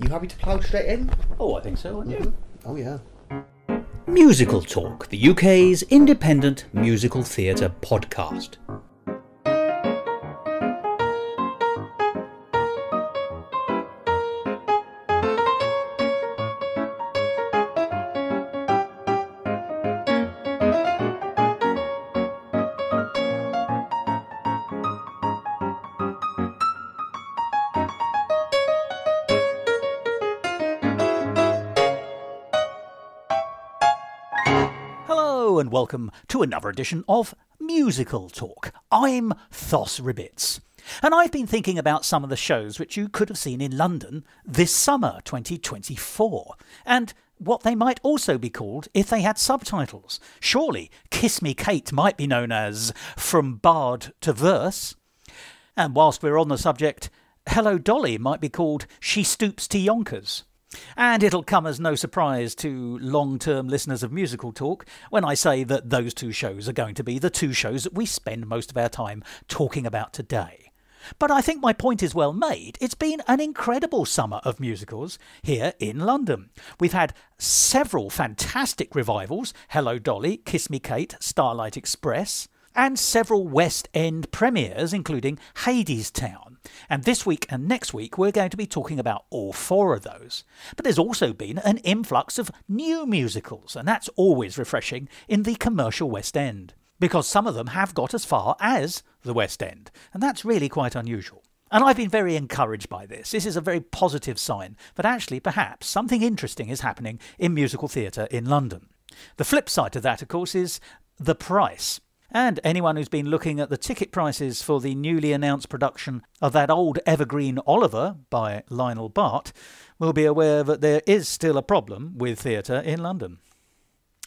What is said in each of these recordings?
You happy to plough straight in? Oh, I think so, aren't you? Oh, yeah. Musical Talk, the UK's independent musical theatre podcast. And welcome to another edition of Musical Talk. I'm Thos Ribbits, and I've been thinking about some of the shows which you could have seen in London this summer 2024, and what they might also be called if they had subtitles. Surely Kiss Me Kate might be known as From Bard to Verse, and whilst we're on the subject, Hello Dolly might be called She Stoops to Yonkers. And it'll come as no surprise to long-term listeners of Musical Talk when I say that those two shows are going to be the two shows that we spend most of our time talking about today. But I think my point is well made. It's been an incredible summer of musicals here in London. We've had several fantastic revivals, Hello Dolly, Kiss Me Kate, Starlight Express, and several West End premieres, including Hadestown. And this week and next week, we're going to be talking about all four of those. But there's also been an influx of new musicals, and that's always refreshing in the commercial West End, because some of them have got as far as the West End, and that's really quite unusual. And I've been very encouraged by this. This is a very positive sign that actually perhaps something interesting is happening in musical theatre in London. The flip side to that, of course, is the price. And anyone who's been looking at the ticket prices for the newly announced production of that old evergreen Oliver by Lionel Bart will be aware that there is still a problem with theatre in London.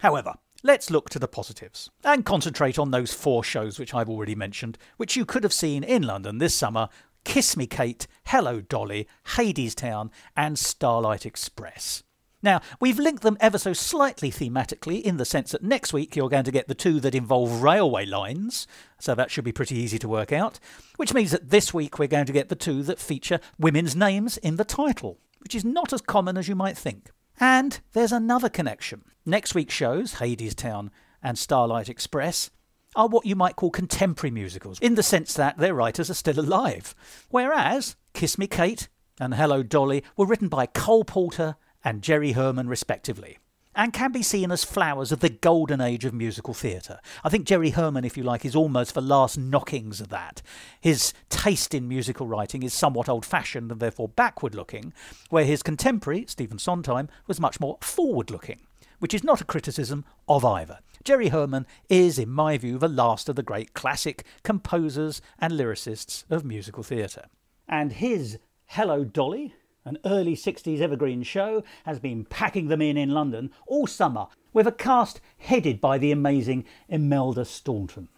However, let's look to the positives and concentrate on those four shows which I've already mentioned, which you could have seen in London this summer: Kiss Me Kate, Hello Dolly, Hadestown and Starlight Express. Now, we've linked them ever so slightly thematically in the sense that next week you're going to get the two that involve railway lines, so that should be pretty easy to work out, which means that this week we're going to get the two that feature women's names in the title, which is not as common as you might think. And there's another connection. Next week's shows, Hadestown and Starlight Express, are what you might call contemporary musicals, in the sense that their writers are still alive, whereas Kiss Me Kate and Hello Dolly were written by Cole Porter and Jerry Herman respectively, and can be seen as flowers of the golden age of musical theatre. I think Jerry Herman, if you like, is almost the last knockings of that. His taste in musical writing is somewhat old-fashioned and therefore backward-looking, where his contemporary, Stephen Sondheim, was much more forward-looking, which is not a criticism of either. Jerry Herman is, in my view, the last of the great classic composers and lyricists of musical theatre. And his Hello Dolly, an early 60s evergreen show, has been packing them in London all summer with a cast headed by the amazing Imelda Staunton.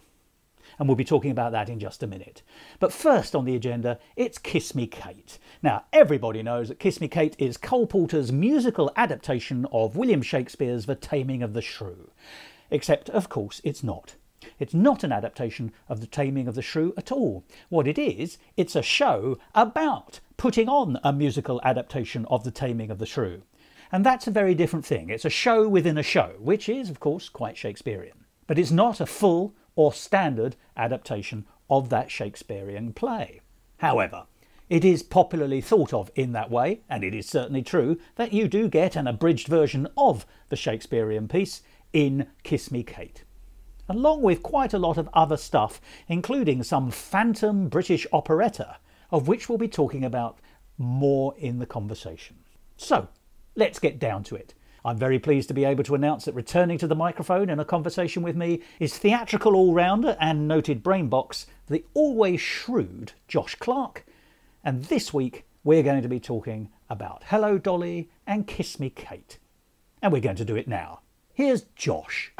And we'll be talking about that in just a minute. But first on the agenda, it's Kiss Me Kate. Now, everybody knows that Kiss Me Kate is Cole Porter's musical adaptation of William Shakespeare's The Taming of the Shrew. Except, of course, it's not. It's not an adaptation of The Taming of the Shrew at all. What it is, it's a show about putting on a musical adaptation of The Taming of the Shrew. And that's a very different thing. It's a show within a show, which is, of course, quite Shakespearean. But it's not a full or standard adaptation of that Shakespearean play. However, it is popularly thought of in that way, and it is certainly true that you do get an abridged version of the Shakespearean piece in Kiss Me Kate, along with quite a lot of other stuff, including some phantom British operetta, of which we'll be talking about more in the conversation. So, let's get down to it. I'm very pleased to be able to announce that returning to the microphone in a conversation with me is theatrical all-rounder and noted brainbox, the always shrewd Josh Clark. And this week, we're going to be talking about Hello Dolly and Kiss Me Kate. And we're going to do it now. Here's Josh.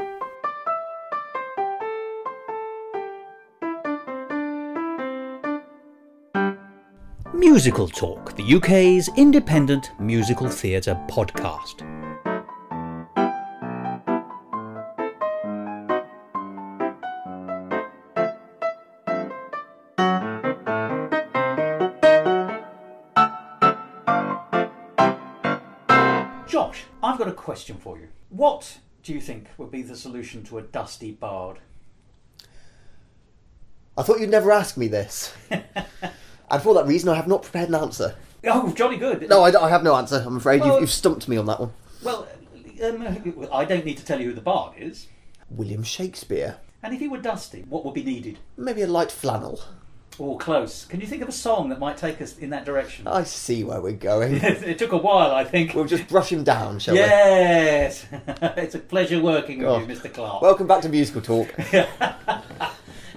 Musical Talk, the UK's independent musical theatre podcast. Josh, I've got a question for you. What do you think would be the solution to a dusty bard? I thought you'd never ask me this. And for that reason, I have not prepared an answer. Oh, jolly good. No, I have no answer, I'm afraid. Well, you've stumped me on that one. Well, I don't need to tell you who the bard is. William Shakespeare. And if he were dusty, what would be needed? Maybe a light flannel. Oh, close. Can you think of a song that might take us in that direction? I see where we're going. It took a while, I think. We'll just brush him down, shall Yes! It's a pleasure working with you, Mr. Clark. Welcome back to Musical Talk.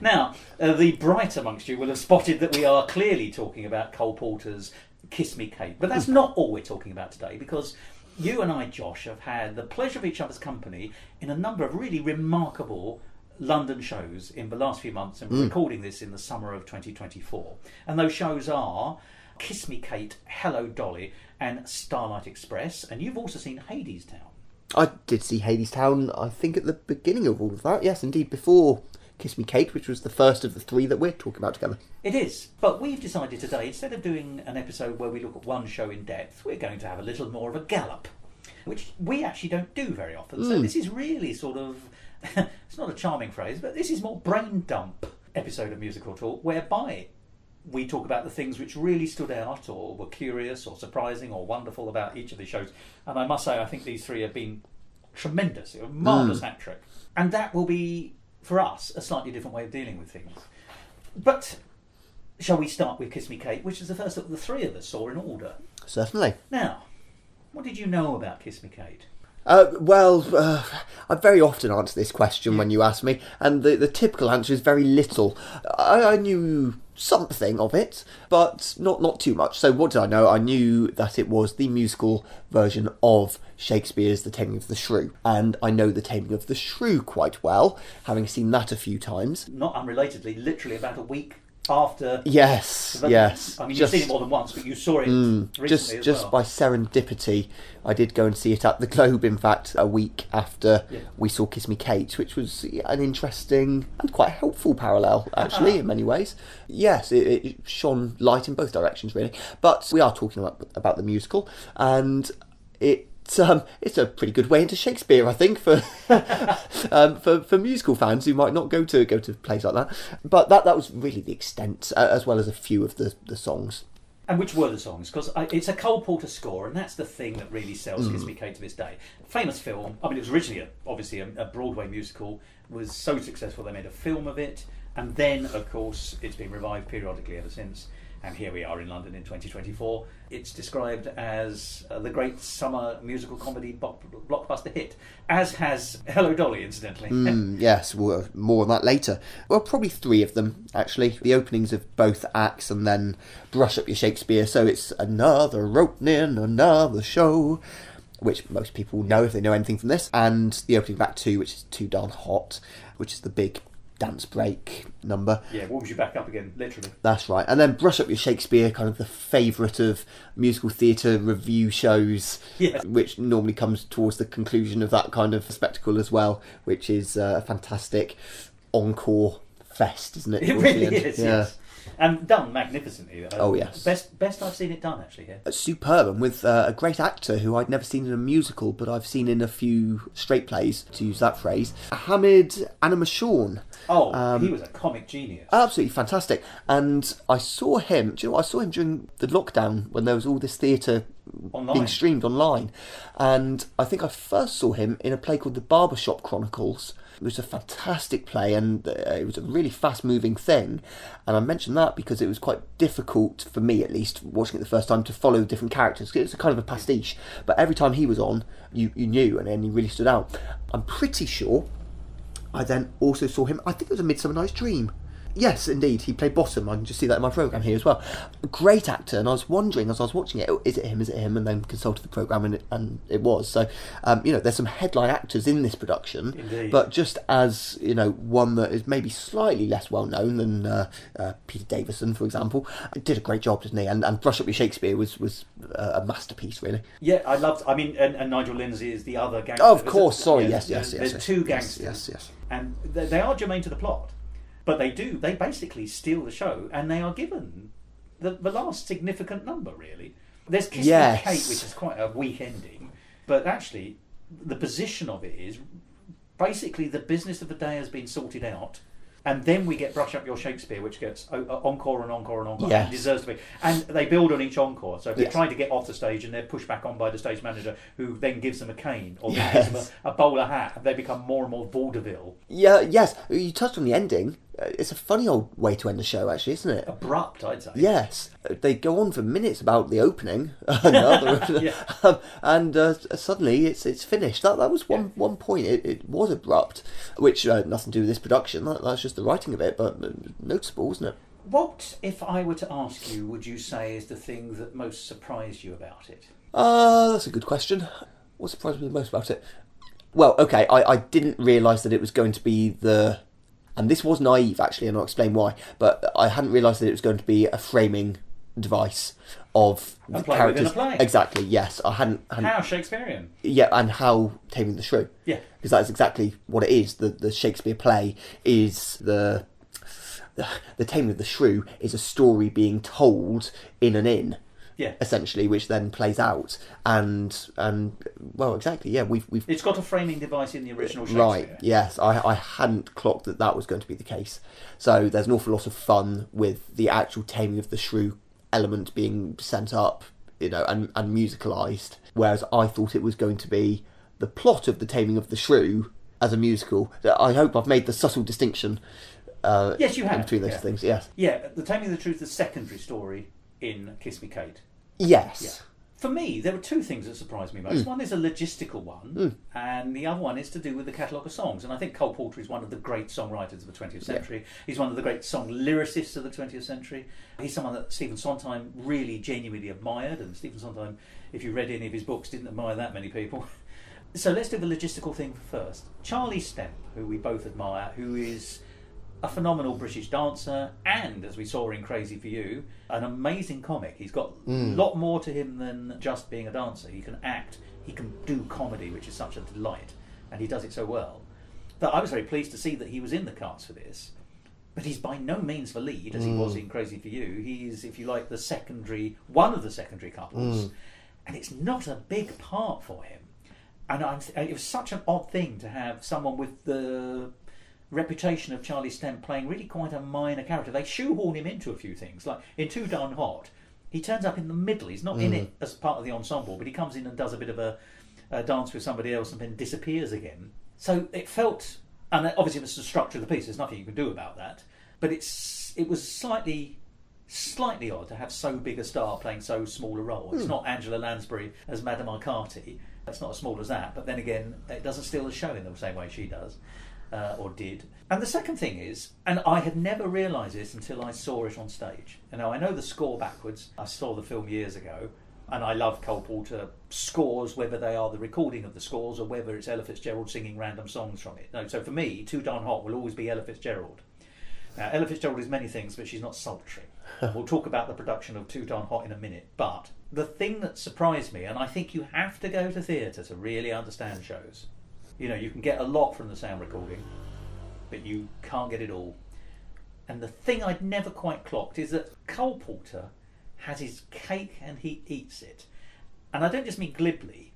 Now, the bright amongst you will have spotted that we are clearly talking about Cole Porter's Kiss Me Kate. But that's not all we're talking about today, because you and I, Josh, have had the pleasure of each other's company in a number of really remarkable London shows in the last few months, and we're recording this in the summer of 2024. And those shows are Kiss Me Kate, Hello Dolly and Starlight Express. And you've also seen Hadestown. I did see Hadestown, I think, at the beginning of all of that. Yes, indeed, before Kiss Me Kate, which was the first of the three that we're talking about together. It is, but we've decided today, instead of doing an episode where we look at one show in depth, we're going to have a little more of a gallop, which we actually don't do very often. So this is really sort of, it's not a charming phrase, but this is more brain dump episode of Musical Talk, whereby we talk about the things which really stood out or were curious or surprising or wonderful about each of the shows. And I must say, I think these three have been tremendous, a marvellous hat trick. And that will be, for us, a slightly different way of dealing with things. But shall we start with Kiss Me Kate, which is the first that the three of us saw in order? Certainly. Now, what did you know about Kiss Me Kate? I very often answer this question when you ask me, and the typical answer is very little. I knew something of it, but not too much. So what did I know? I knew that it was the musical version of Shakespeare's The Taming of the Shrew, and I know The Taming of the Shrew quite well, having seen that a few times. Not unrelatedly, literally about a week after. Yes. I mean, you've seen it more than once, but you saw it recently as well. Just by serendipity, I did go and see it at the Globe, in fact, a week after we saw Kiss Me Kate, which was an interesting and quite helpful parallel, actually, in many ways. Yes, it shone light in both directions, really. But we are talking about the musical, and it's a pretty good way into Shakespeare, I think, for for musical fans who might not go to plays like that. But that was really the extent, as well as a few of the songs. And which were the songs? Because it's a Cole Porter score, and that's the thing that really sells Kiss Me Kate to this day. Famous film. I mean, it was originally obviously a Broadway musical. Was so successful they made a film of it, and then of course it's been revived periodically ever since. And here we are in London in 2024. It's described as the great summer musical comedy blockbuster hit, as has Hello Dolly, incidentally. Yes, well, more on that later. Well, probably three of them, actually. The openings of both acts, and then Brush Up Your Shakespeare. So it's another opening, another show, which most people know if they know anything from this. And the opening of Act 2, which is Too Darn Hot, which is the big dance break number. Yeah, warms you back up again, literally. That's right. And then Brush Up Your Shakespeare, kind of the favourite of musical theatre review shows, which normally comes towards the conclusion of that kind of spectacle as well, which is a fantastic encore fest, isn't it? It really is, yes. And done magnificently. Oh, yes. Best I've seen it done, actually, here. Superb, and with a great actor who I'd never seen in a musical, but I've seen in a few straight plays, to use that phrase. Hamid Animashawn. Oh, he was a comic genius. Absolutely fantastic. And I saw him, do you know what? I saw him during the lockdown when there was all this theatre being streamed online. And I think I first saw him in a play called The Barbershop Chronicles. It was a fantastic play, and it was a really fast-moving thing. And I mention that because it was quite difficult, for me at least, watching it the first time, to follow the different characters. It's a kind of a pastiche. But every time he was on, you knew, and he really stood out. I'm pretty sure I then also saw him, I think it was A Midsummer Night's Dream. Yes, indeed, he played Bottom. I can just see that in my programme here as well. A great actor, and I was wondering as I was watching it, is it him? And then consulted the programme, and it was. So, there's some headline actors in this production. Indeed. But just as, one that is maybe slightly less well known than Peter Davison, for example, did a great job, didn't he? And Brush Up Your Shakespeare was a masterpiece, really. Yeah, I loved. I mean, and Nigel Lindsay is the other gangster. Oh, of course. Sorry, yes. There's two gangsters. Yes. And they are germane to the plot. But they basically steal the show, and they are given the last significant number, really. There's Kiss Me Kate, which is quite a weak ending. But actually, the position of it is basically the business of the day has been sorted out. And then we get Brush Up Your Shakespeare, which gets encore and encore and encore, yes. and deserves to be. And they build on each encore. So if they're trying to get off the stage and they're pushed back on by the stage manager, who then gives them a cane or gives them a bowler hat, they become more and more vaudeville. Yeah, yes. You touched on the ending. It's a funny old way to end the show, actually, isn't it? Abrupt, I'd say. Yes. They go on for minutes about the opening, and suddenly it's finished. That was one point. It was abrupt, which nothing to do with this production. That's just the writing of it, but noticeable, wasn't it? What, if I were to ask you, would you say is the thing that most surprised you about it? That's a good question. What surprised me the most about it? Well, okay, I didn't realise that it was going to be the... And this was naive, actually, and I'll explain why. But I hadn't realised that it was going to be a framing device of the characters. Within a play. Exactly, yes. I hadn't... How Shakespearean. Yeah, and how Taming the Shrew. Yeah. Because that is exactly what it is. The Shakespeare play is the Taming of the Shrew is a story being told in an inn. Yeah. Essentially, which then plays out, and well, exactly, yeah, we've it's got a framing device in the original Shakespeare. Right, yes, I hadn't clocked that was going to be the case. So there's an awful lot of fun with the actual Taming of the Shrew element being sent up, and musicalised, whereas I thought it was going to be the plot of the Taming of the Shrew as a musical. I hope I've made the subtle distinction. Yes, you have. Between those things, yes. Yeah, the Taming of the Shrew is the secondary story in Kiss Me Kate. Yes. Yeah. For me, there were two things that surprised me most. One is a logistical one, and the other one is to do with the catalogue of songs. And I think Cole Porter is one of the great songwriters of the 20th century. Yeah. He's one of the great song lyricists of the 20th century. He's someone that Stephen Sondheim really genuinely admired, and Stephen Sondheim, if you read any of his books, didn't admire that many people. So let's do the logistical thing first. Charlie Stemp, who we both admire, who is a phenomenal British dancer, and, as we saw in Crazy for You, an amazing comic. He's got a lot more to him than just being a dancer. He can act, he can do comedy, which is such a delight, and he does it so well that I was very pleased to see that he was in the cast for this. But he's by no means the lead, as he was in Crazy for You. He's, if you like, one of the secondary couples, and it's not a big part for him. And it was such an odd thing to have someone with the reputation of Charlie Stemp playing really quite a minor character. They shoehorn him into a few things, like in Too Darn Hot. He turns up in the middle. He's not in it as part of the ensemble, but he comes in and does a bit of a dance with somebody else and then disappears again. So it felt, and obviously it's the structure of the piece. There's nothing you can do about that. But it was slightly odd to have so big a star playing so small a role. It's not Angela Lansbury as Madame Arcati. It's not as small as that. But then again, it doesn't steal the show in the same way she does. Or did. And the second thing is, and I had never realised this until I saw it on stage. And now I know the score backwards. I saw the film years ago, and I love Cole Porter scores, whether they are the recording of the scores or whether it's Ella Fitzgerald singing random songs from it. No, so for me, Too Darn Hot will always be Ella Fitzgerald. Now, Ella Fitzgerald is many things, but she's not sultry. We'll talk about the production of Too Darn Hot in a minute. But the thing that surprised me, and I think you have to go to theatre to really understand shows. You can get a lot from the sound recording, but you can't get it all. And the thing I'd never quite clocked is that Cole Porter has his cake and he eats it. And I don't just mean glibly.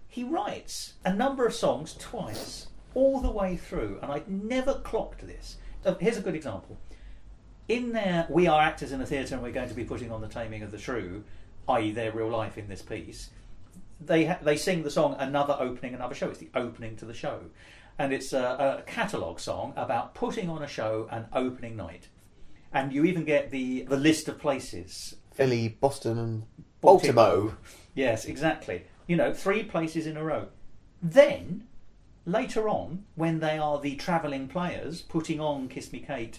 He writes a number of songs twice, all the way through, and I'd never clocked this. Here's a good example. In there, we are actors in a theatre and we're going to be putting on the Taming of the Shrew, i.e. their real life in this piece. They sing the song Another Opening, Another Show. It's the opening to the show. And it's a catalogue song about putting on a show and opening night. And you even get the list of places. Philly, Boston and Baltimore. Yes, exactly. 3 places in a row. Then, later on, when they are the travelling players putting on Kiss Me Kate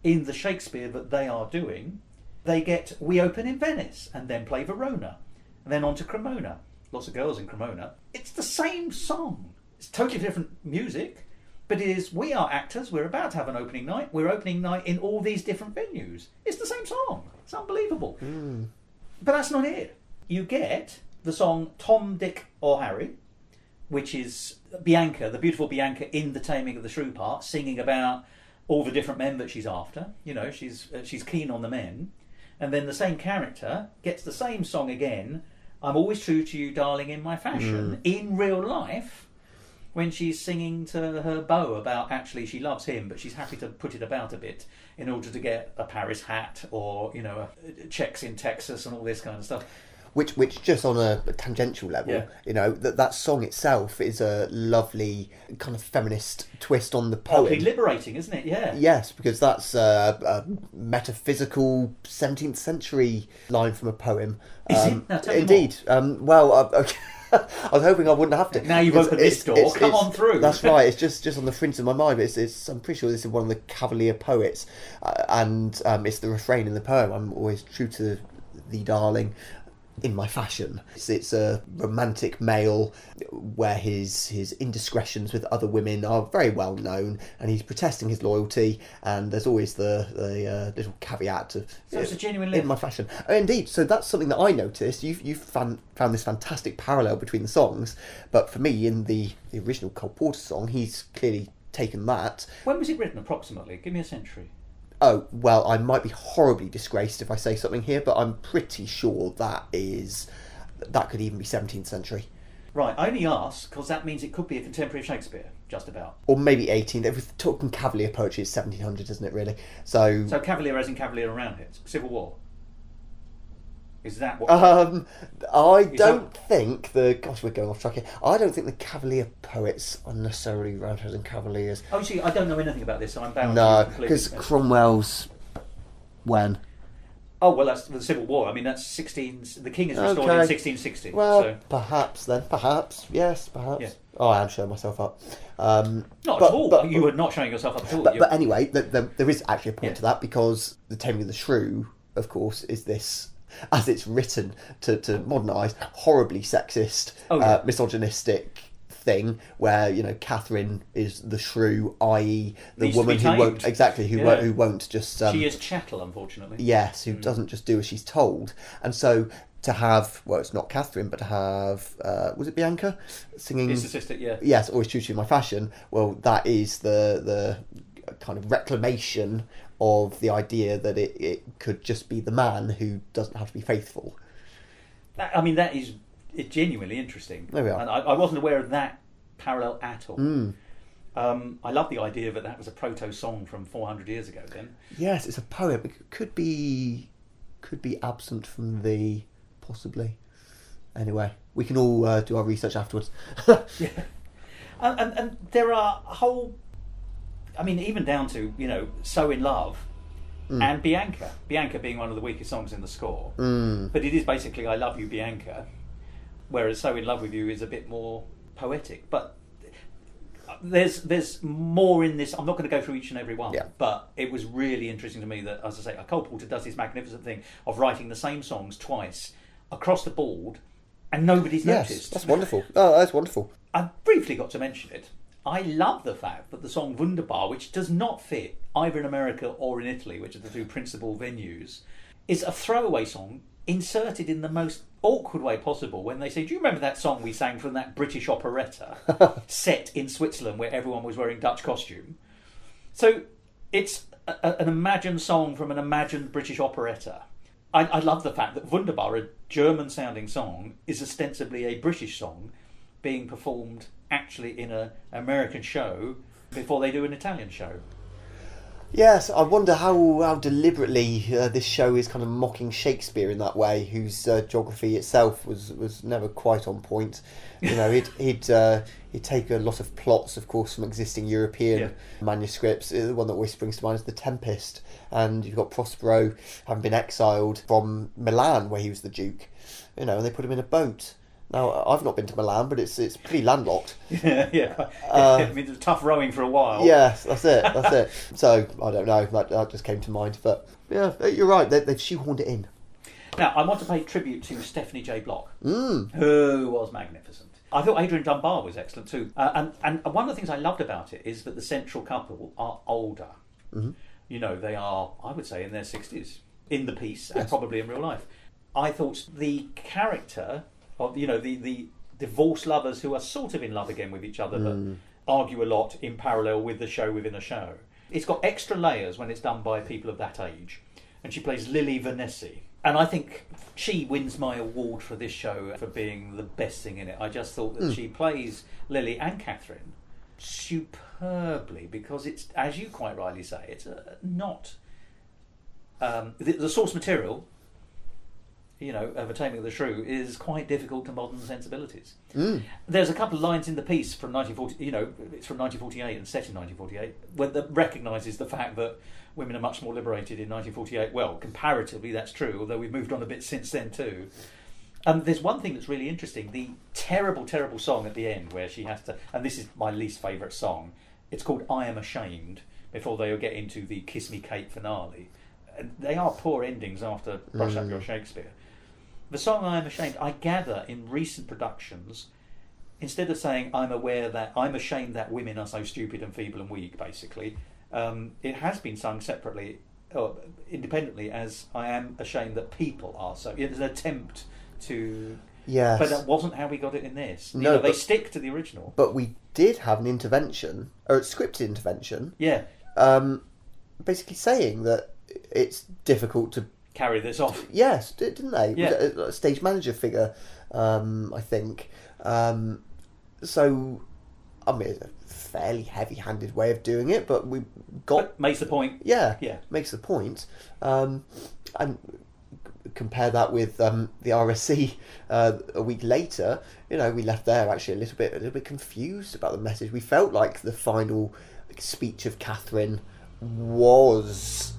in the Shakespeare that they are doing, they get We Open in Venice and then play Verona. And then on to Cremona. Lots of girls in Cremona. It's the same song. It's totally different music, but it is, we are actors, we're about to have an opening night, we're opening night in all these different venues. It's the same song. It's unbelievable. But that's not it. You get the song Tom, Dick or Harry, which is Bianca, the beautiful Bianca in the Taming of the Shrew part, singing about all the different men that she's after. She's keen on the men. And then the same character gets the same song again, I'm always true to you, darling, in my fashion. In real life, when she's singing to her beau about actually she loves him, but she's happy to put it about a bit in order to get a Paris hat or, checks in Texas and all this kind of stuff. Which just on a tangential level, that song itself is a lovely kind of feminist twist on the poem. Oddly liberating, isn't it? Yeah. Yes, because that's a metaphysical 17th century line from a poem. Is it? Now, tell me indeed. Okay. I was hoping I wouldn't have to. Now you've opened this door. Come on through. That's right. It's just on the fringe of my mind. But I'm pretty sure this is one of the Cavalier poets, and it's the refrain in the poem. I'm always true to thee, darling, in my fashion. It's a romantic male where his indiscretions with other women are very well known, and he's protesting his loyalty, and there's always the little caveat of so it's a genuine live. In my fashion. Oh, indeed. So that's something that I noticed. You've found this fantastic parallel between the songs, but for me, in the original Cole Porter song, he's clearly taken that. When was it written approximately? Give me a century. Oh, well, I might be horribly disgraced if I say something here, but I'm pretty sure that could even be 17th century. Right, I only ask because that means it could be a contemporary of Shakespeare, just about. Or maybe 18th. If we're talking Cavalier poetry, it's 1700, isn't it, really? So Cavalier as in Cavalier around it, Civil War. Is that what... I don't think gosh, we're going off track here. I don't think the Cavalier poets are necessarily roundheads and Cavaliers. Oh, see, I don't know anything about this, so I'm bound to because Cromwell's when? Oh, well, that's the Civil War. I mean, that's 16... The king is restored in 1660. Well, so. Perhaps then. Perhaps. Yes, perhaps. Yeah. Oh, I am showing myself up. Not at all. You were not showing yourself up at all. But anyway, there is actually a point to that, because the Taming of the Shrew, of course, is this... as it's written to modern eyes, horribly sexist, misogynistic thing where Catherine is the shrew, i.e. the woman who won't who won't just she is chattel, unfortunately. Yes, who doesn't just do as she's told. And so to have, well, it's not Catherine, but to have was it Bianca singing It's the sister, yeah. Yes, always true to my fashion. Well, that is the kind of reclamation of the idea that it could just be the man who doesn't have to be faithful. That is genuinely interesting. There we are. And I wasn't aware of that parallel at all. I love the idea that was a proto-song from 400 years ago then. Yes, it's a poem. It could be absent from the... possibly. Anyway, we can all do our research afterwards. Yeah. And there are whole... even down to, So in Love and Bianca. Bianca being one of the weakest songs in the score. But it is basically I Love You, Bianca, whereas So in Love with You is a bit more poetic. But there's more in this. I'm not going to go through each and every one, but it was really interesting to me that, as I say, Cole Porter does this magnificent thing of writing the same songs twice across the board and nobody's noticed. That's wonderful. Oh, that's wonderful. I briefly got to mention it. I love the fact that the song Wunderbar, which does not fit either in America or in Italy, which are the two principal venues, is a throwaway song inserted in the most awkward way possible when they say, do you remember that song we sang from that British operetta set in Switzerland where everyone was wearing Dutch costume? So it's an imagined song from an imagined British operetta. I love the fact that Wunderbar, a German-sounding song, is ostensibly a British song being performed actually in an American show before they do an Italian show. Yes, I wonder how deliberately this show is kind of mocking Shakespeare in that way, whose geography itself was never quite on point. He'd take a lot of plots, of course, from existing European manuscripts. The one that always springs to mind is The Tempest, and you've got Prospero having been exiled from Milan, where he was the Duke, and they put him in a boat. Now, I've not been to Milan, but it's pretty landlocked. Yeah. It was tough rowing for a while. Yes, that's it. So, I don't know, that just came to mind. But, yeah, you're right, they've shoehorned it in. Now, I want to pay tribute to Stephanie J. Block, who was magnificent. I thought Adrian Dunbar was excellent too. And one of the things I loved about it is that the central couple are older. Mm-hmm. They are, I would say, in their 60s, in the piece, and probably in real life. I thought the character... of the divorced lovers who are sort of in love again with each other, but argue a lot in parallel with the show within a show. It's got extra layers when it's done by people of that age. And she plays Lilly Vanessi. And I think she wins my award for this show for being the best thing in it. I just thought that she plays Lily and Catherine superbly, because it's, as you quite rightly say, it's not the source material, of A Taming of the Shrew is quite difficult to modern sensibilities. There's a couple of lines in the piece from 1940, it's from 1948 and set in 1948, where that recognises the fact that women are much more liberated in 1948. Well, comparatively, that's true, although we've moved on a bit since then too. There's one thing that's really interesting, the terrible, terrible song at the end where she has to, and this is my least favourite song, it's called I Am Ashamed, before they get into the Kiss Me Kate finale. They are poor endings after Brush Up Your Shakespeare. The song I Am Ashamed, I gather in recent productions, instead of saying I'm ashamed that women are so stupid and feeble and weak, basically, it has been sung separately, or independently, as I am ashamed that people are so. It's an attempt to... Yes. But that wasn't how we got it in this. No, they stick to the original. But we did have an intervention, or a scripted intervention. Yeah. Basically saying that it's difficult to carry this off. Yes, didn't they? Yeah. A stage manager figure, I think. So, I mean, it's a fairly heavy-handed way of doing it, but we got... But makes the point. Yeah, yeah, makes the point. And compare that with the RSC a week later, we left there actually a little bit confused about the message. We felt like the final speech of Catherine was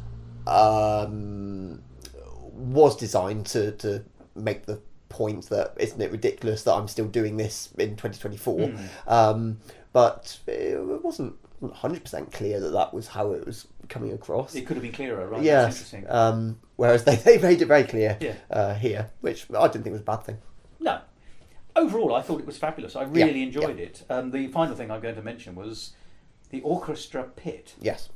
designed to make the point that isn't it ridiculous that I'm still doing this in 2024, but it wasn't 100% clear that was how it was coming across. It could have been clearer, right? Yes. That's interesting. Whereas they made it very clear here, which I didn't think was a bad thing. No. Overall, I thought it was fabulous. I really enjoyed it. The final thing I'm going to mention was the orchestra pit. Yes.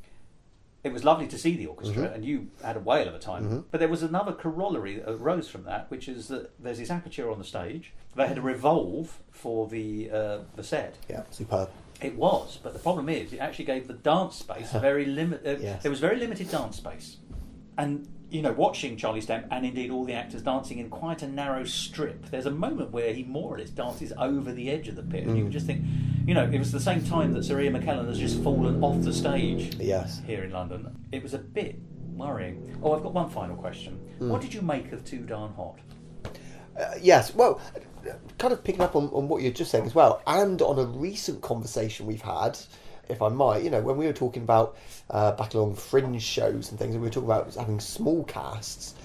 It was lovely to see the orchestra, and you had a whale of a time. But there was another corollary that arose from that, which is that there's this aperture on the stage. They had to revolve for the set. Yeah, superb. It was, but the problem is, it actually gave the dance space very limited. There was very limited dance space, and watching Charlie Stamp and indeed all the actors dancing in quite a narrow strip. There's a moment where he more or less dances over the edge of the pit, and you would just think, it was the same time that Sir Ian McKellen has just fallen off the stage. Yes. Here in London, it was a bit worrying. Oh, I've got one final question. What did you make of Too Darn Hot? Yes, well, kind of picking up on what you're just saying as well, and on a recent conversation we've had, if I might, when we were talking about back along fringe shows and things, and we were talking about having small casts.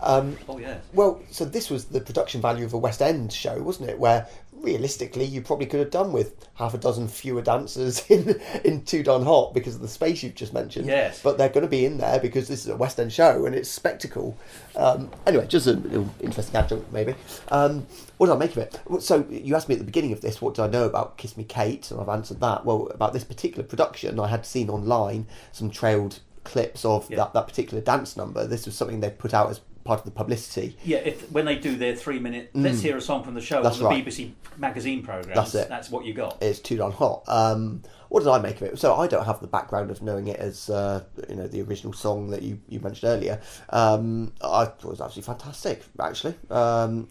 Well, so this was the production value of a West End show, wasn't it? Where realistically you probably could have done with half a dozen fewer dancers in Too Darn Hot because of the space you've just mentioned. Yes. But they're going to be in there because this is a West End show and it's spectacle. Anyway, just a little interesting adjunct maybe. What did I make of it? So you asked me at the beginning of this, what did I know about Kiss Me Kate? And I've answered that. Well, about this particular production, I had seen online some trailed clips of that particular dance number. This was something they put out as part of the publicity. Yeah, when they do their 3-minute, let's hear a song from the show on the BBC magazine programme. That's it. That's what you got. It's Too Darn Hot. What did I make of it? So I don't have the background of knowing it as the original song that you mentioned earlier. I thought it was absolutely fantastic, actually. And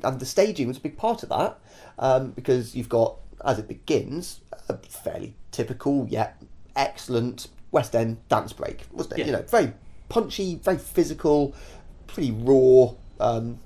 the staging was a big part of that, because you've got, as it begins, a fairly typical yet excellent West End dance break, wasn't it? Yeah. Very punchy, very physical, pretty raw,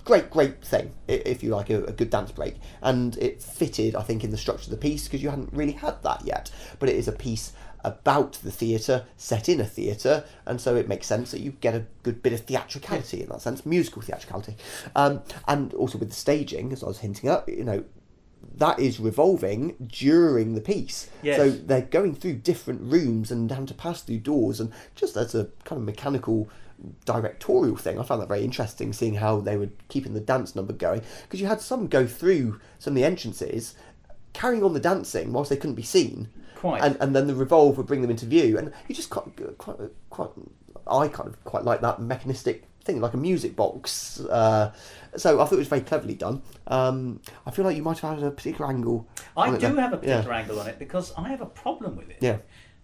great thing, if you like, a good dance break. And it fitted, I think, in the structure of the piece, because you hadn't really had that yet. But it is a piece about the theatre, set in a theatre, and so it makes sense that you get a good bit of theatricality in that sense, musical theatricality. And also with the staging, as I was hinting at, that is revolving during the piece. Yes. So they're going through different rooms and having to pass through doors, and just as a kind of mechanical directorial thing, I found that very interesting, seeing how they were keeping the dance number going, because you had some go through some of the entrances carrying on the dancing whilst they couldn't be seen, and then the revolve would bring them into view, and you just quite I kind of quite like that mechanistic thing, like a music box. So I thought it was very cleverly done. I feel like you might have had a particular angle. I do have a particular angle on it, because I have a problem with it. Yeah.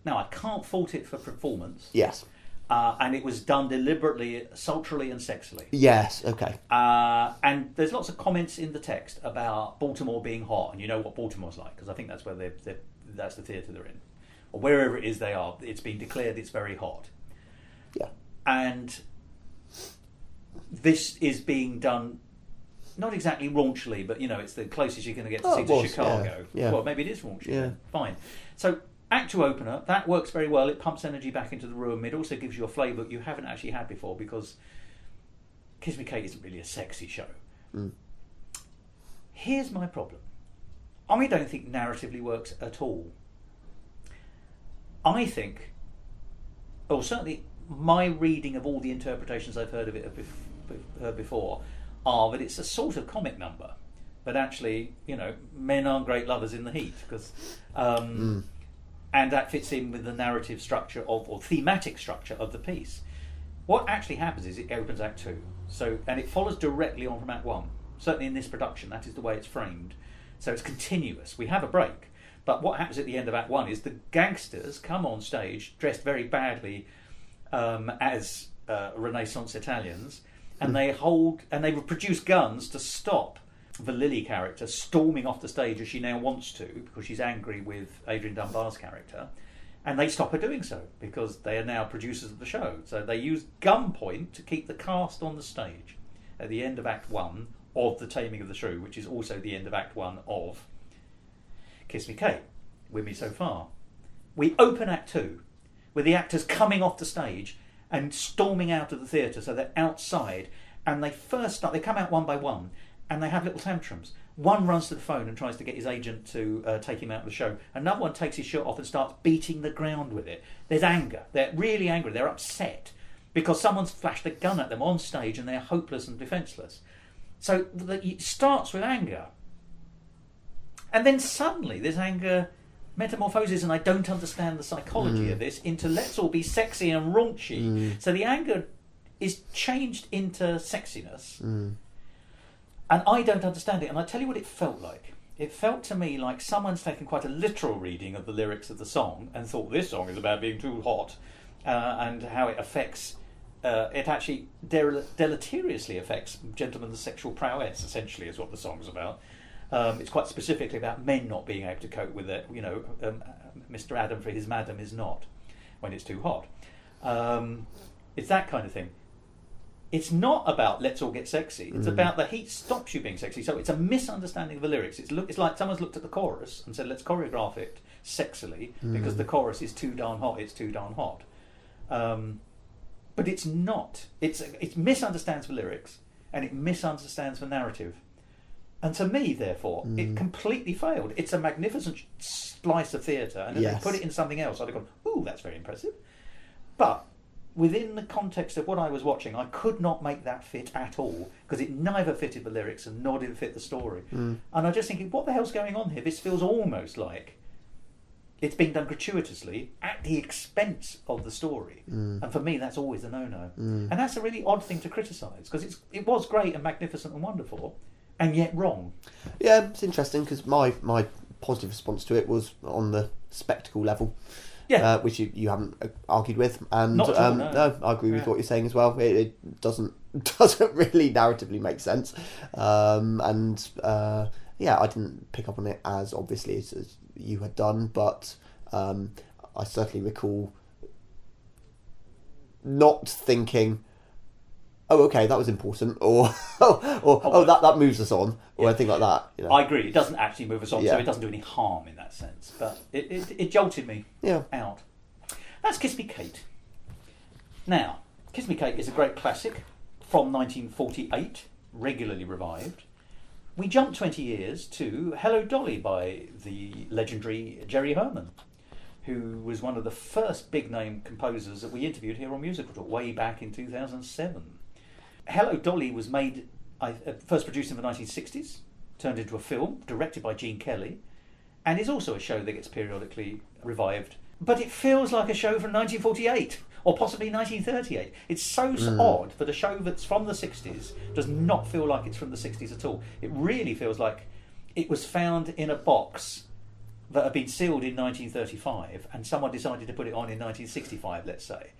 Now, I can't fault it for performance. Yes. And it was done deliberately, sultrily and sexily. Yes, okay. And there's lots of comments in the text about Baltimore being hot, and you know what Baltimore's like, because I think that's where that's the theatre they're in. Or wherever it is they are, it's been declared it's very hot. Yeah. And this is being done, not exactly raunchily, but, it's the closest you're going to get to see to Chicago. Yeah. Well, maybe it is raunchy. Yeah. Fine. So, Act 2 opener, that works very well. It pumps energy back into the room. It also gives you a flavour that you haven't actually had before, because Kiss Me Kate isn't really a sexy show. Mm. Here's my problem. I don't think narratively works at all. I think, or certainly my reading of all the interpretations I've heard of it before, are that it's a sort of comic number. But actually, men aren't great lovers in the heat, because... And that fits in with the narrative structure or thematic structure of the piece. What actually happens is it opens Act 2, and it follows directly on from Act 1. Certainly in this production, that is the way it's framed. So it's continuous. We have a break, but what happens at the end of Act 1 is the gangsters come on stage dressed very badly as Renaissance Italians, and they produce guns to stop the Lilly character storming off the stage as she now wants to, because she's angry with Adrian Dunbar's character, and they stop her doing so because they are now producers of the show. So they use gunpoint to keep the cast on the stage at the end of Act 1 of The Taming of the Shrew, which is also the end of Act 1 of Kiss Me Kate, with me so far. We open Act 2 with the actors coming off the stage and storming out of the theatre, so they're outside, and they come out one by one, and they have little tantrums. One runs to the phone and tries to get his agent to take him out of the show. Another one takes his shirt off and starts beating the ground with it. There's anger. They're really angry. They're upset because someone's flashed a gun at them on stage and they're hopeless and defenceless. So it starts with anger. And then suddenly this anger metamorphoses, and I don't understand the psychology of this, into let's all be sexy and raunchy. So the anger is changed into sexiness. And I don't understand it. And I tell you what it felt like. It felt to me like someone's taken quite a literal reading of the lyrics of the song and thought this song is about being too hot, and how it affects, it actually deleteriously affects gentlemen's sexual prowess, essentially, is what the song's about. It's quite specifically about men not being able to cope with it. Mr. Adam for his madam is not, when it's too hot. It's that kind of thing. It's not about let's all get sexy. It's about the heat stops you being sexy. So it's a misunderstanding of the lyrics. It's like someone's looked at the chorus and said let's choreograph it sexily because the chorus is too darn hot. It's too darn hot. But it's not. It misunderstands the lyrics and it misunderstands the narrative. And to me, therefore, it completely failed. It's a magnificent slice of theatre, and if they put it in something else, I'd have gone, ooh, that's very impressive. But within the context of what I was watching, I could not make that fit at all, because it neither fitted the lyrics and nor did it fit the story. And I'm just thinking, what the hell's going on here? This feels almost like it's being done gratuitously at the expense of the story. And for me, that's always a no-no. And that's a really odd thing to criticise, because it was great and magnificent and wonderful, and yet wrong. Yeah, it's interesting, because my positive response to it was on the spectacle level. Yeah, which you haven't argued with, and not at all, no. No, I agree with what you're saying as well. It doesn't really narratively make sense, and I didn't pick up on it as obviously as you had done, but I certainly recall not thinking, oh, okay, that was important, or that moves us on, or anything like that. You know? I agree. It doesn't actually move us on, so it doesn't do any harm in that sense. But it jolted me out. That's Kiss Me Kate. Now, Kiss Me Kate is a great classic from 1948, regularly revived. We jump 20 years to Hello Dolly by the legendary Jerry Herman, who was one of the first big-name composers that we interviewed here on Musical Talk way back in 2007. Hello Dolly was made, first produced in the 1960s, turned into a film, directed by Gene Kelly, and is also a show that gets periodically revived. But it feels like a show from 1948, or possibly 1938. It's so odd that a show that's from the 60s does not feel like it's from the 60s at all. It really feels like it was found in a box that had been sealed in 1935, and someone decided to put it on in 1965, let's say.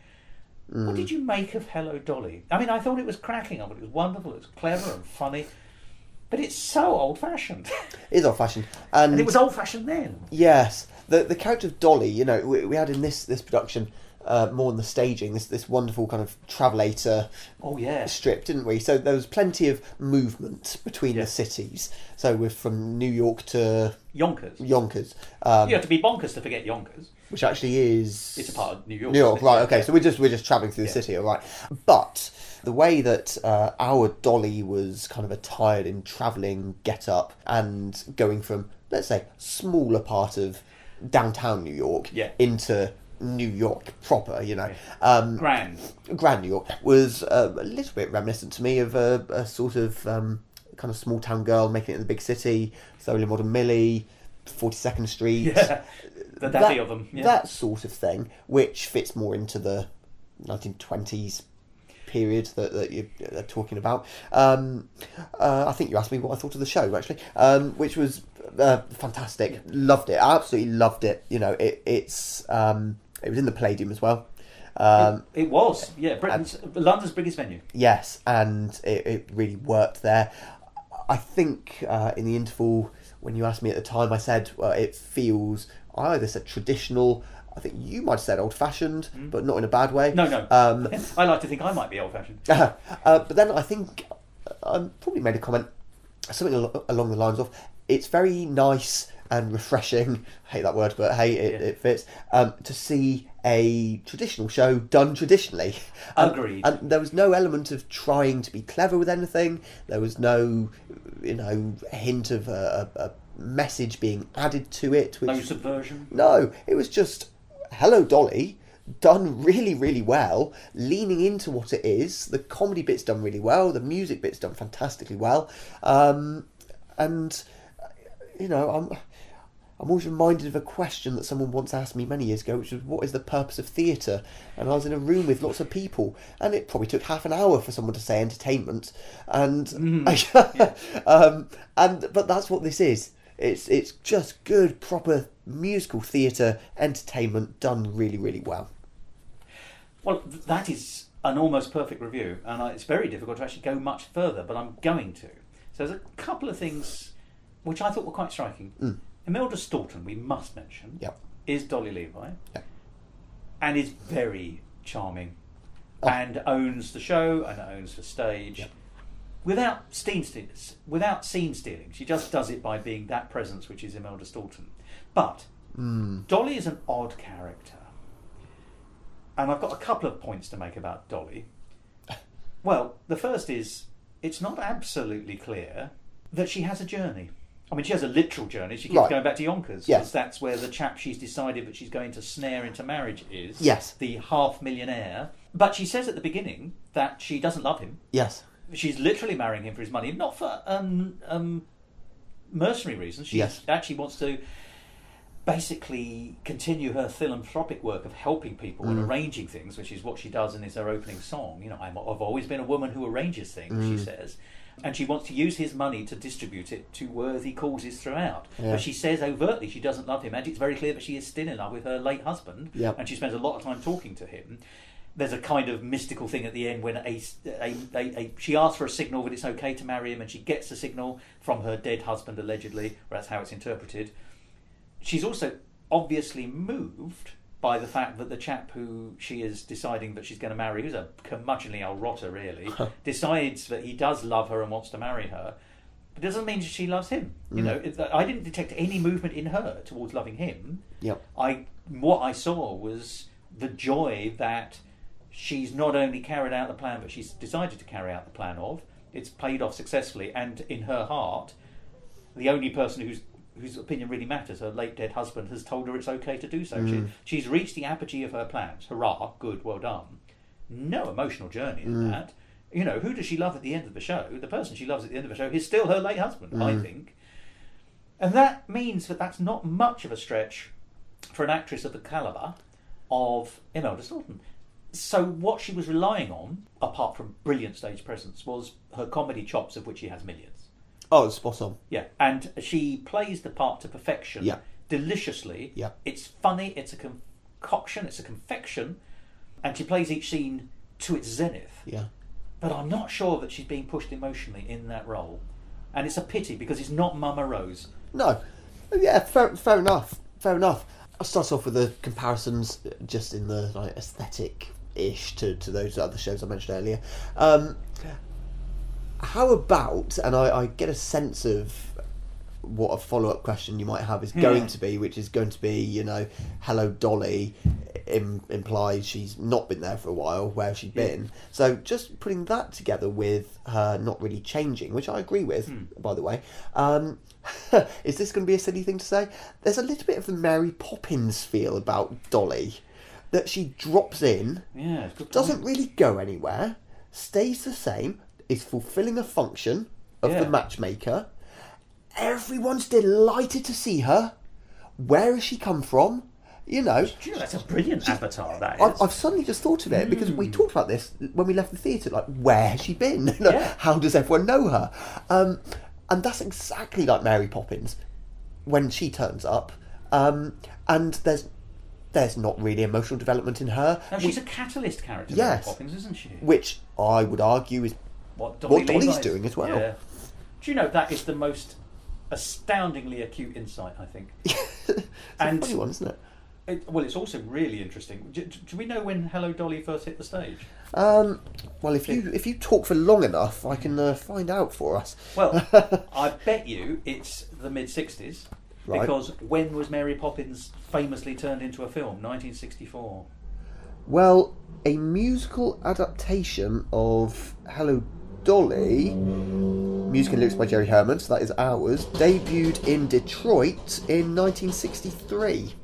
What did you make of Hello Dolly? I mean, I thought it was cracking. I thought it was wonderful, it was clever and funny, but it's so old-fashioned. It is old-fashioned. And it was old-fashioned then. Yes. The character of Dolly, you know, we had in this production more on the staging, this wonderful kind of travelator strip, didn't we? So there was plenty of movement between the cities. So we're from New York to Yonkers. You have to be bonkers to forget Yonkers, which actually is... It's a part of New York. New York, right? Okay, so we're just travelling through the city, all right. But the way that our Dolly was kind of attired in travelling get-up and going from, let's say, smaller part of downtown New York into New York proper, you know. Grand New York was a little bit reminiscent to me of a sort of kind of small town girl making it in the big city, Thoroughly Modern Millie, 42nd Street. Yeah, the daddy of them. Yeah. That sort of thing, which fits more into the 1920s period that you're talking about. I think you asked me what I thought of the show, actually, which was fantastic. Loved it. I absolutely loved it. You know, it was in the Palladium as well. It was, London's biggest venue. Yes, and it really worked there. I think in the interval, when you asked me at the time, I said it feels, I either said traditional, I think you might have said old-fashioned, but not in a bad way. No. I like to think I might be old-fashioned. But then I think I probably made a comment, something along the lines of, it's very nice and refreshing, I hate that word, but hey, it fits, to see a traditional show done traditionally. Agreed. And there was no element of trying to be clever with anything. There was no, hint of a message being added to it. No subversion? No, it was just, Hello Dolly, done really, really well, leaning into what it is. The comedy bit's done really well, the music bit's done fantastically well. I'm always reminded of a question that someone once asked me many years ago, which was, what is the purpose of theatre? And I was in a room with lots of people, and it probably took half an hour for someone to say entertainment. But that's what this is. It's just good, proper musical theatre entertainment done really, really well. Well, that is an almost perfect review, and it's very difficult to actually go much further, but I'm going to. So there's a couple of things which I thought were quite striking. Imelda Staunton, we must mention, is Dolly Levi, and is very charming, and owns the show and owns the stage, without scene stealing. She just does it by being that presence, which is Imelda Staunton. But Dolly is an odd character, and I've got a couple of points to make about Dolly. Well, the first is, it's not absolutely clear that she has a journey. I mean, she has a literal journey. She keeps going back to Yonkers, because that's where the chap she's decided that she's going to snare into marriage is. Yes. The half-millionaire. But she says at the beginning that she doesn't love him. Yes. She's literally marrying him for his money, not for mercenary reasons. She actually wants to basically continue her philanthropic work of helping people and arranging things, which is what she does in her opening song. You know, I've always been a woman who arranges things, she says. And she wants to use his money to distribute it to worthy causes throughout. But she says overtly she doesn't love him, and it's very clear that she is still in love with her late husband, and she spends a lot of time talking to him. There's a kind of mystical thing at the end when she asks for a signal that it's okay to marry him, and she gets a signal from her dead husband, allegedly, or that's how it's interpreted. She's also obviously moved by the fact that the chap who she is deciding that she's going to marry, who's a curmudgeonly old rotter really, decides that he does love her and wants to marry her, but it doesn't mean she loves him. You know, I didn't detect any movement in her towards loving him. What I saw was the joy that she's not only carried out the plan, but she's decided to carry out the plan of. It's paid off successfully, and in her heart, the only person whose opinion really matters, her late dead husband, has told her it's okay to do so. She's reached the apogee of her plans. Hurrah, good, well done. No emotional journey in that. You know, who does she love at the end of the show? The person she loves at the end of the show is still her late husband, I think. And that means that that's not much of a stretch for an actress of the calibre of Imelda Staunton. So what she was relying on, apart from brilliant stage presence, was her comedy chops, of which she has millions. Oh, it's spot on. Yeah, and she plays the part to perfection, deliciously. Yeah. It's funny, it's a concoction, it's a confection. and she plays each scene to its zenith. Yeah. But I'm not sure that she's being pushed emotionally in that role, and it's a pity because it's not Mama Rose. No. Yeah, fair enough. Fair enough. I'll start off with the comparisons just in the like aesthetic-ish to those other shows I mentioned earlier. How about, and I get a sense of what a follow-up question you might have is going to be, which is going to be, you know, hello Dolly implies she's not been there for a while, where has she been? So just putting that together with her not really changing, which I agree with, by the way. Is this going to be a silly thing to say? There's a little bit of the Mary Poppins feel about Dolly, that she drops in, doesn't really go anywhere, stays the same, is fulfilling a function of the matchmaker. Everyone's delighted to see her. Where has she come from? You know, that's a brilliant avatar. That is. I've suddenly just thought of it because we talked about this when we left the theatre. Like, where has she been? How does everyone know her? And that's exactly like Mary Poppins when she turns up. And there's not really emotional development in her. No, she's a catalyst character, Mary Poppins, isn't she? Which I would argue is what Dolly's doing as well. Yeah. Do you know, that is the most astoundingly acute insight, I think. It's a funny one, isn't it? Well, it's also really interesting. Do we know when Hello Dolly first hit the stage? Well, if you talk for long enough, I can find out for us. Well, I bet you it's the mid-60s, because when was Mary Poppins famously turned into a film? 1964. Well, a musical adaptation of Hello Dolly, music and lyrics by Jerry Herman, so that is ours, debuted in Detroit in 1963.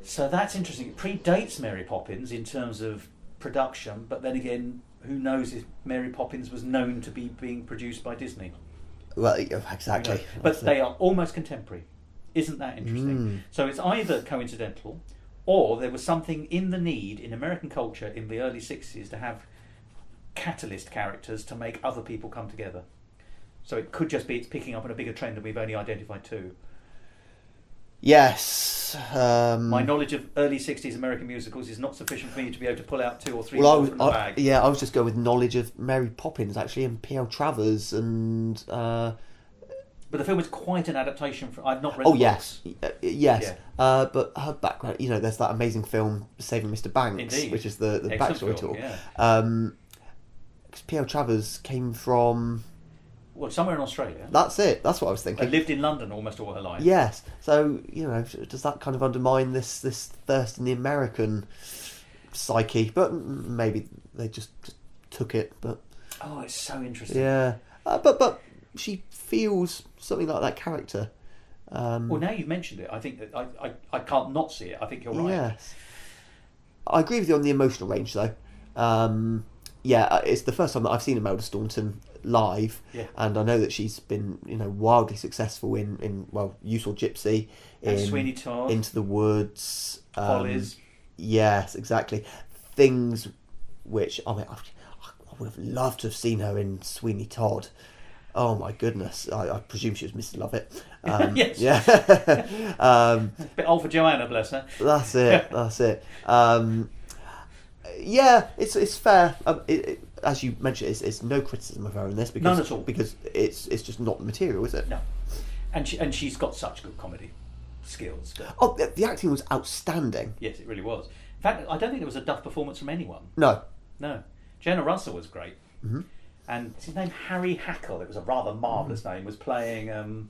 So that's interesting. It predates Mary Poppins in terms of production, but then again, who knows if Mary Poppins was known to be being produced by Disney? Well, exactly. But they are almost contemporary. Isn't that interesting? So it's either coincidental, or there was something in the need in American culture in the early 60s to have catalyst characters to make other people come together. So it could just be it's picking up on a bigger trend and we've only identified two. Yes. My knowledge of early 60s American musicals is not sufficient for me to be able to pull out two or three from the bag. Yeah, I was just going with knowledge of Mary Poppins, actually, and P.L. Travers, and... But the film is quite an adaptation from... I've not read the books. Yes. But her background, you know, there's that amazing film, Saving Mr. Banks, Indeed. which is the backstory to it. Yeah. P.L. Travers came from... Well, somewhere in Australia. That's it. That's what I was thinking. I lived in London almost all her life. Yes. So, you know, does that kind of undermine this thirst in the American psyche? But maybe they just took it. But oh, it's so interesting. Yeah. But she feels something like that character. Well, now you've mentioned it, I think that I can't not see it. I think you're right. Yes. I agree with you on the emotional range, though. It's the first time that I've seen Imelda Staunton live, and I know that she's been, you know, wildly successful in You Saw Gypsy, in Sweeney Todd, Into the Woods, Follies. Yes, exactly. Things which I would have loved to have seen her in Sweeney Todd. Oh my goodness! I presume she was Mr. Lovett. Yes. Yeah. A bit old for Joanna, bless her. That's it. That's it. Yeah, it's fair. As you mentioned, it's no criticism of her in this, because none at all, because it's just not the material, is it? No, and she's got such good comedy skills. Oh, the acting was outstanding. Yes, it really was. In fact, I don't think there was a duff performance from anyone. No. Jenna Russell was great, mm-hmm. and his name Harry Hackle. It was a rather marvellous name. Was playing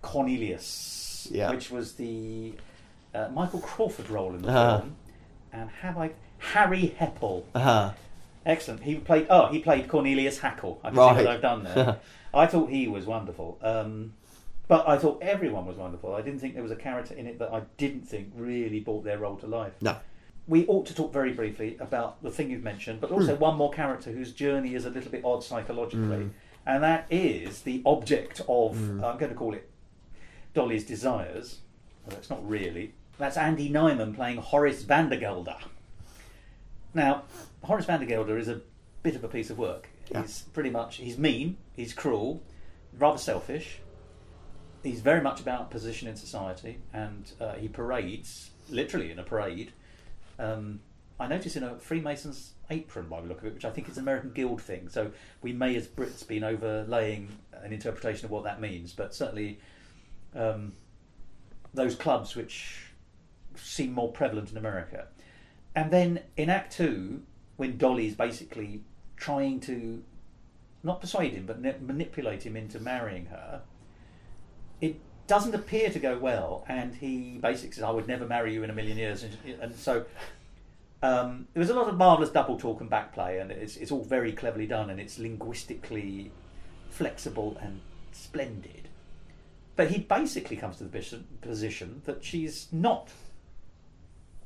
Cornelius, which was the Michael Crawford role in the film. And Harry Heppel. Excellent. He played Cornelius Hackle. I can see what I've done there. I thought he was wonderful. But I thought everyone was wonderful. I didn't think there was a character in it that I didn't think really brought their role to life. No. We ought to talk very briefly about the thing you've mentioned, but also one more character whose journey is a little bit odd psychologically. And that is the object of, I'm going to call it Dolly's desires. Well, it's not really. That's Andy Nyman playing Horace Vandergelder. Now, Horace Vandergelder is a bit of a piece of work. Yeah. He's mean, he's cruel, rather selfish. He's very much about position in society, and he parades, literally in a parade, I noticed in a Freemason's apron by the look of it, which I think is an American Guild thing. So we may, as Brits, been overlaying an interpretation of what that means, but certainly those clubs which seem more prevalent in America. And then in Act 2, when Dolly's basically trying to not persuade him but manipulate him into marrying her, it doesn't appear to go well, and he basically says, I would never marry you in a million years. And so there was a lot of marvellous double talk and backplay, and it's all very cleverly done, and it's linguistically flexible and splendid. But he basically comes to the position that she's not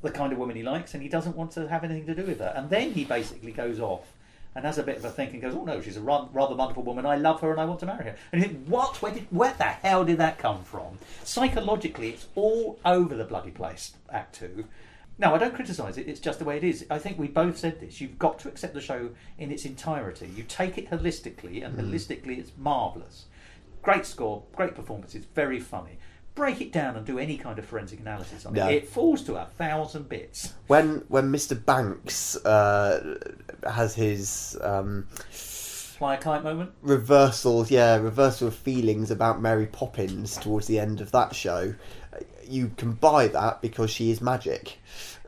the kind of woman he likes, and he doesn't want to have anything to do with her. And then he basically goes off and has a bit of a think and goes, oh no, she's a rather wonderful woman, I love her and I want to marry her. And you think, what? Where the hell did that come from? Psychologically, it's all over the bloody place, Act 2. No, I don't criticise it, it's just the way it is. I think we both said this. You've got to accept the show in its entirety. You take it holistically, and holistically it's marvellous. Great score, great performances, very funny. Break it down and do any kind of forensic analysis on it. It falls to 1,000 bits. When Mr. Banks has his fly a kite moment, reversal of feelings about Mary Poppins towards the end of that show, you can buy that because she is magic.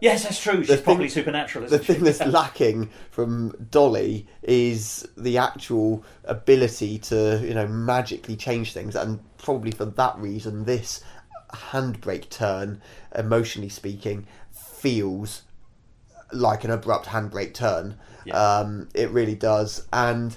Yes, that's true. She's probably supernatural. The thing that's lacking from Dolly is the actual ability to, magically change things, and probably for that reason, this handbrake turn, emotionally speaking, feels like an abrupt handbrake turn. Yeah. It really does, and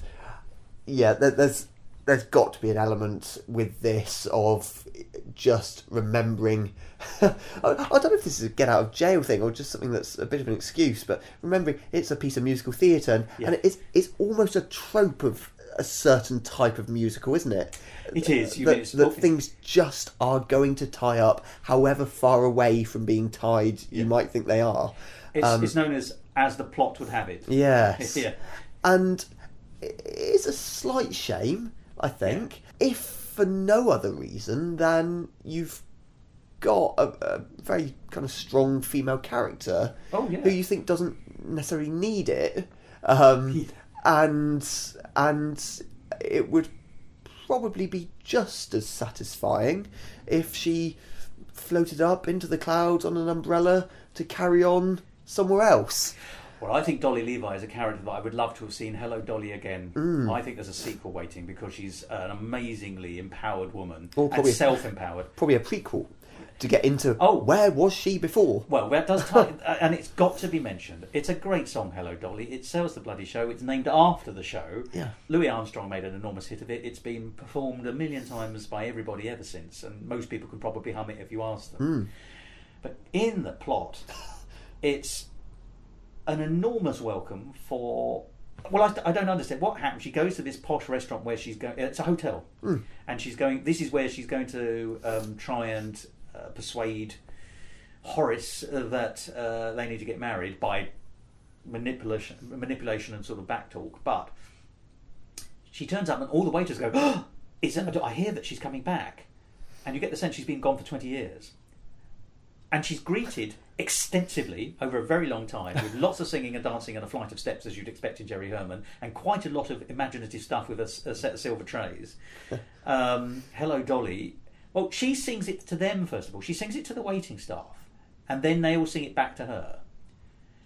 there's got to be an element with this of just remembering. I don't know if this is a get out of jail thing or just something that's a bit of an excuse, but remembering it's a piece of musical theatre, and it's almost a trope of a certain type of musical, isn't it? It is. That things just are going to tie up, however far away from being tied you might think they are. It's known as the plot would have it. Yes. Yeah. And it's a slight shame, I think, if for no other reason than you've got a very kind of strong female character who you think doesn't necessarily need it, and it would probably be just as satisfying if she floated up into the clouds on an umbrella to carry on somewhere else. Well, I think Dolly Levi is a character that I would love to have seen Hello Dolly again. I think there's a sequel waiting because she's an amazingly empowered woman and self-empowered. Probably a prequel to get into where was she before? Well, that does tie, and it's got to be mentioned. It's a great song, Hello Dolly. It sells the bloody show. It's named after the show. Yeah. Louis Armstrong made an enormous hit of it. It's been performed 1 million times by everybody ever since, and most people can probably hum it if you ask them. But in the plot, it's an enormous welcome for... Well, I don't understand what happens. She goes to this posh restaurant where she's going... It's a hotel. And she's going... This is where she's going to try and persuade Horace that they need to get married by manipulation and sort of backtalk. But she turns up and all the waiters go, I hear that she's coming back. And you get the sense she's been gone for 20 years. And she's greeted extensively over a very long time with lots of singing and dancing and a flight of steps, as you'd expect in Jerry Herman, and quite a lot of imaginative stuff with a set of silver trays. Hello Dolly. Well, she sings it to them first of all. She sings it to the waiting staff, and then they all sing it back to her.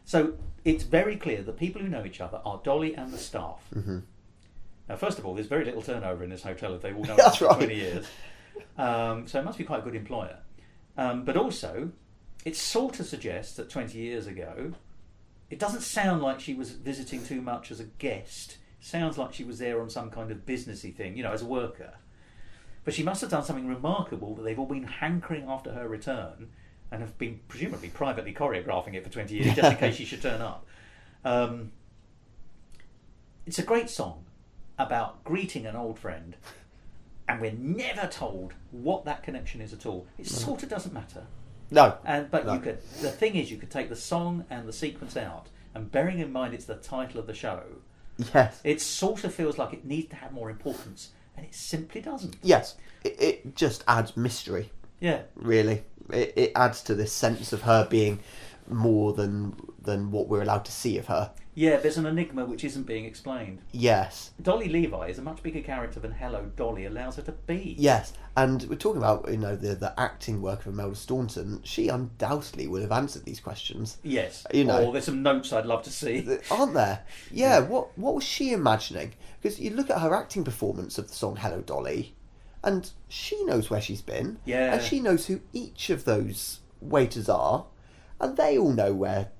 So it's very clear that people who know each other are Dolly and the staff. Now, first of all, there's very little turnover in this hotel if they all know each other for 20 years. So it must be quite a good employer. But also, it sort of suggests that 20 years ago, it doesn't sound like she was visiting too much as a guest. It sounds like she was there on some kind of businessy thing, as a worker. But she must have done something remarkable that they've all been hankering after her return and have been presumably privately choreographing it for 20 years just in case she should turn up. It's a great song about greeting an old friend, and we're never told what that connection is at all. It sort of doesn't matter. No. The thing is, you could take the song and the sequence out, and bearing in mind it's the title of the show, it sort of feels like it needs to have more importance, and it simply doesn't. Yes, it just adds mystery. Yeah. Really. It adds to this sense of her being more than what we're allowed to see of her. Yeah, there's an enigma which isn't being explained. Yes. Dolly Levi is a much bigger character than Hello Dolly allows her to be. Yes, and we're talking about, the acting work of Imelda Staunton. She undoubtedly would have answered these questions. Yes. Oh, there's some notes I'd love to see. Aren't there? Yeah, what was she imagining? Because you look at her acting performance of the song Hello Dolly, and she knows where she's been. Yeah. And she knows who each of those waiters are, and they all know where...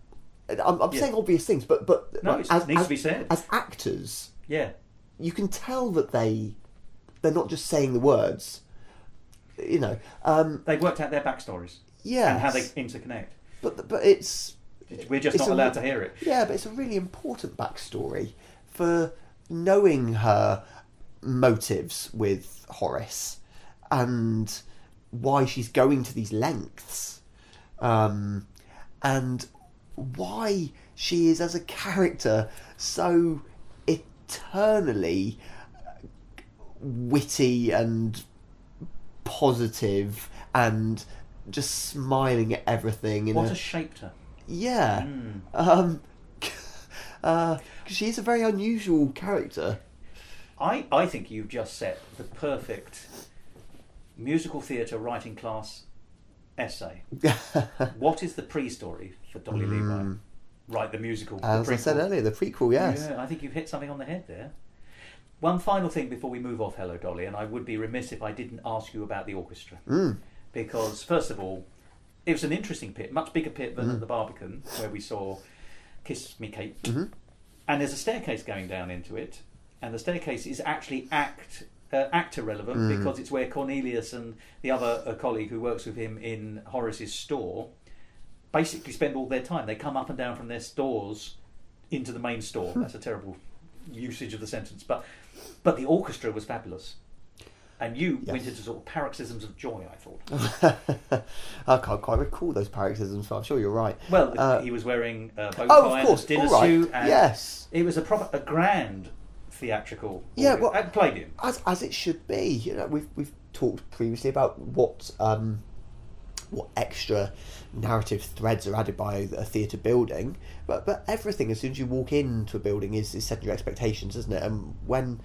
I'm saying obvious things, but no, it needs to be said. As actors, yeah, you can tell that they're not just saying the words. They've worked out their backstories. Yes. And how they interconnect. But it's... We're just not allowed to hear it. Yeah, but it's a really important backstory for knowing her motives with Horace and why she's going to these lengths. And why she is, as a character, so eternally witty and positive and just smiling at everything. What has shaped her? Yeah. She is a very unusual character. I think you've just set the perfect musical theatre writing class essay. What is the pre-story for Dolly Levi? Right, the musical. As I said earlier, the prequel, yes. Yeah, I think you've hit something on the head there. One final thing before we move off Hello Dolly, and I would be remiss if I didn't ask you about the orchestra. Because, first of all, it was an interesting pit, much bigger pit than at the Barbican, where we saw Kiss Me Kate. And there's a staircase going down into it, and the staircase is actually actor relevant because it's where Cornelius and the other colleague who works with him in Horace's store basically spend all their time. They come up and down from their stores into the main store. That's a terrible usage of the sentence, but the orchestra was fabulous. And you went into sort of paroxysms of joy, I thought. I can't quite recall those paroxysms, but I'm sure you're right. Well, he was wearing a bow tie and a dinner suit. And yes. It was a grand theatrical. Yeah, well, and played him as it should be. We've talked previously about what extra narrative threads are added by a theatre building, but everything as soon as you walk into a building is setting your expectations, isn't it? And when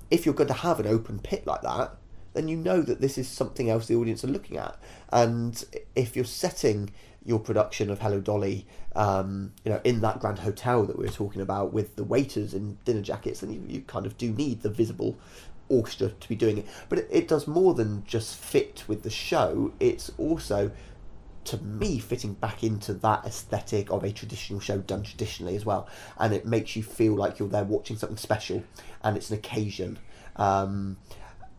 if you're going to have an open pit like that, then you know that this is something else the audience are looking at. And if you're setting your production of Hello Dolly, in that grand hotel that we were talking about with the waiters in dinner jackets, then you kind of do need the visible orchestra to be doing it. But it does more than just fit with the show. It's also, to me, fitting back into that aesthetic of a traditional show done traditionally as well. And it makes you feel like you're there watching something special, and it's an occasion.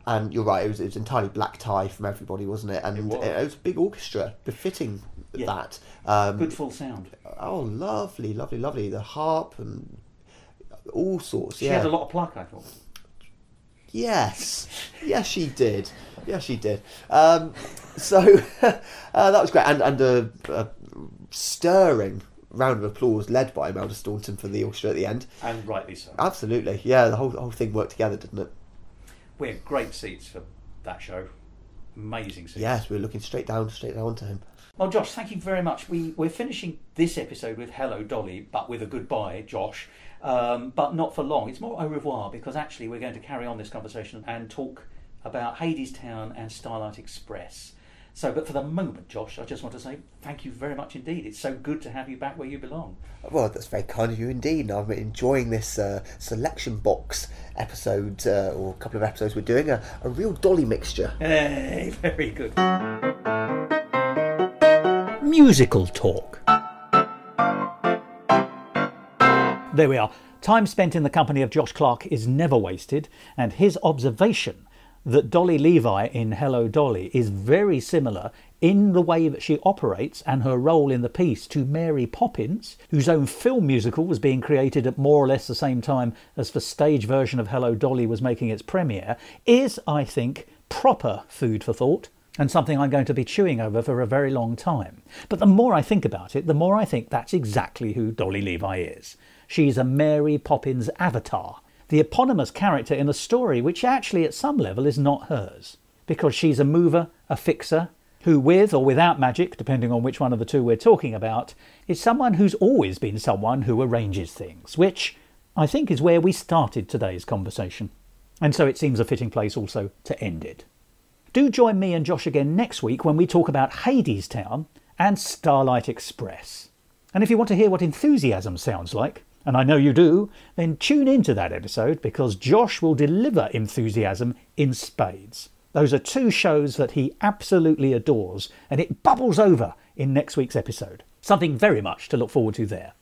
And you're right, it was entirely black tie from everybody, wasn't it? And it was a big orchestra befitting that. Good full sound. Oh, lovely, lovely, lovely. The harp and all sorts. She had a lot of pluck, I thought. Yes, she did. So that was great, and a stirring round of applause led by Imelda Staunton for the orchestra at the end, and rightly so. Absolutely, yeah. The whole thing worked together, didn't it? We had great seats for that show. Amazing seats. Yes, we were looking straight down to him. Well, Josh, thank you very much. We're finishing this episode with Hello Dolly, but with a goodbye, Josh. But not for long. It's more au revoir, because actually we're going to carry on this conversation and talk about Hadestown and Starlight Express. So, but for the moment, Josh, I just want to say thank you very much indeed. It's so good to have you back where you belong. Well, that's very kind of you indeed. I've been enjoying this selection box episode, or a couple of episodes we're doing, a real Dolly mixture. Hey, very good. Musical talk. There we are. Time spent in the company of Josh Clark is never wasted, and his observation that Dolly Levi in Hello Dolly is very similar in the way that she operates and her role in the piece to Mary Poppins, whose own film musical was being created at more or less the same time as the stage version of Hello Dolly was making its premiere, is, I think, proper food for thought, and something I'm going to be chewing over for a very long time. But the more I think about it, the more I think that's exactly who Dolly Levi is. She's a Mary Poppins avatar, the eponymous character in a story which actually at some level is not hers, because she's a mover, a fixer, who, with or without magic, depending on which one of the two we're talking about, is someone who's always been someone who arranges things, which I think is where we started today's conversation. And so it seems a fitting place also to end it. Do join me and Josh again next week when we talk about Hadestown and Starlight Express. And if you want to hear what enthusiasm sounds like, and I know you do, then tune into that episode because Josh will deliver enthusiasm in spades. Those are two shows that he absolutely adores, and it bubbles over in next week's episode. Something very much to look forward to there.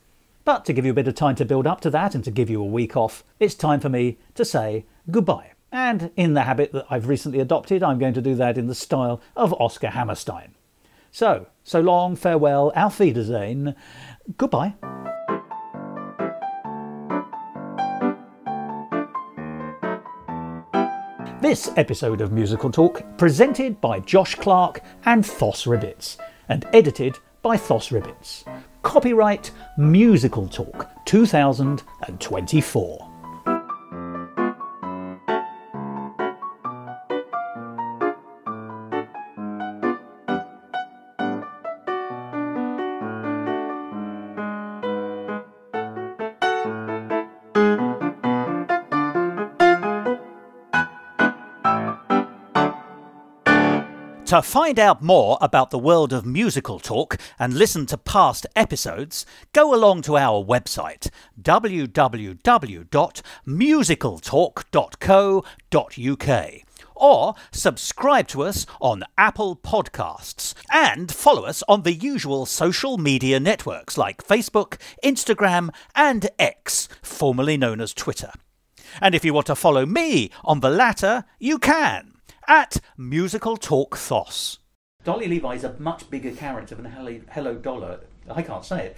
But to give you a bit of time to build up to that and to give you a week off, it's time for me to say goodbye. And in the habit that I've recently adopted, I'm going to do that in the style of Oscar Hammerstein. So long, farewell, auf Wiedersehen, goodbye. This episode of Musical Talk presented by Josh Clark and Thos Ribbits and edited by Thos Ribbits. Copyright Musical Talk 2024. To find out more about the world of Musical Talk and listen to past episodes, go along to our website www.musicaltalk.co.uk or subscribe to us on Apple Podcasts and follow us on the usual social media networks like Facebook, Instagram and X, formerly known as Twitter. And if you want to follow me on the latter, you can. At Musical Talk Thos. Dolly Levi is a much bigger character than Hello Dollar. I can't say it.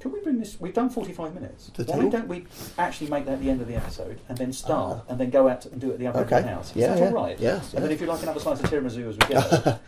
Can we bring this? We've done 45 minutes. Why don't we actually make that the end of the episode and then start and then go out and do it at the other end of the house? Is that all right? Yes. And then if you like another slice of tiramisu as we go.